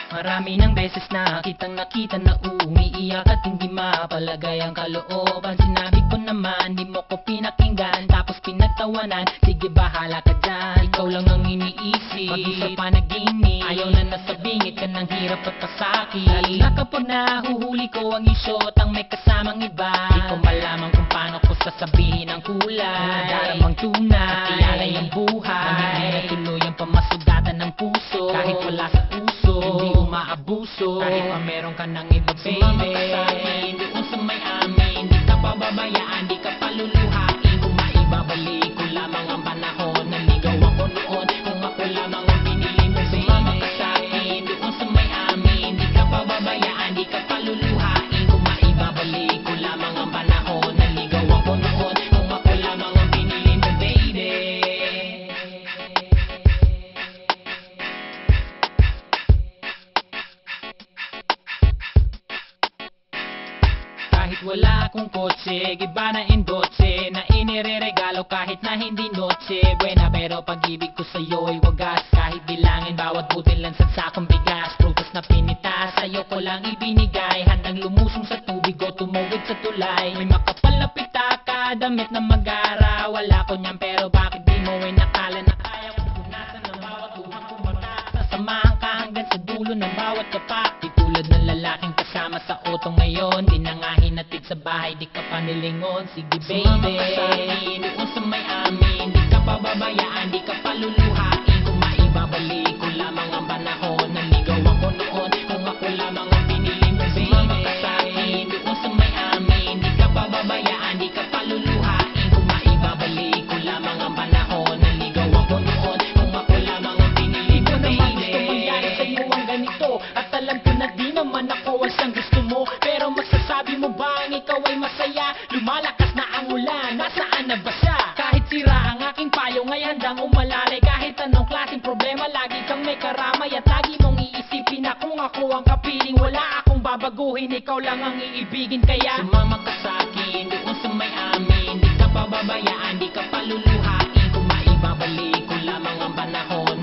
Marami ng beses na kitang nakita na umiiyak at hindi mapalagay ang kalooban. Sinabi ko naman, di mo ko pinakinggan, tapos pinagtawanan, sige bahala ka dyan. Ikaw lang ang iniisip, pati sa panaginip, ayaw na nasa bingit ka ng hirap at pasakit. Lalo na kapag nahuhuli ko ang isyot ang may kasamang iba, di ko malaman kung paano ko sasabihin ang kulay, daramang tunay, at iyalay ang buhay, na hindi na tuluyang pamasugatan ng puso. Kahit wala sa uso, hindi umaabuso, kahit pa meron ka ng iba, baby. Sumama ka sa'kin, doon sa may amin, di ka pababayaan, di ka paluluhain. Kung maibabalik ko lamang ang panahon, naligaw ako noon, kung ako lamang ang pinili mo, baby. Sumama ka sa'kin, doon sa may amin, di ka pababayaan, di ka paluluhain. Kung maibabalik ko lamang ang panahon, naligaw ako noon, kung ako lamang ang pinili mo, baby. Kahit wala akong kotse, iba na endotse, na inireregalo kahit na hindi noche buena. Pero pag-ibig ko sa'yo ay wagas, kahit bilangin bawat butil lang sa sakong bigas. Prutas na pinitas, sa'yo ko lang ibinigay, handang lumusong sa tubig o tumawid sa tulay. May makapal na pitaka, damit na magara, wala ko niyan pero bakit di mo ay nakala na kaya ko punasan ng bawat luhang kumatak. Sasamahan ka hanggang sa dulo ng bawat yapak, di tulad ng lalaking kasama sa otong ngayon, di na nga hinatid sa bahay, di ka pa nilingon. Sige baby, sumama ka sa'kin, doon sa may amin, di ka pababayaan, di ka paluluhain. Kung maibabalik ko lamang ang panahon, naligaw ako noon, kung ako lamang ang pinili mo, baby. Sumama ka sa'kin, doon sa may amin, di ka pababayaan, di ka paluluhain. Kung maibabalik ko lamang ang panahon, naligaw ako noon, kung ako lamang ang pinili mo, baby. Di ko naman gusto mangyari sa'yo ang ganito, at alam ko na di naman ako ang siyang gusto mo, pero masasabi mo bang ikaw ay masaya? Lumalakas na ang ulan, nasaan na ba siya? Kahit sira ang aking payo, ngay handang umalalay. Kahit anong klaseng problema, lagi kang may karamay, at lagi mong iisipin na kung ako ang kapiling. Wala akong babaguhin, ikaw lang ang iibigin. Kaya sumama ka sa'kin, doon sa may amin, di ka pababayaan, di ka paluluhain. Kung maibabalik ko lamang ang panahon,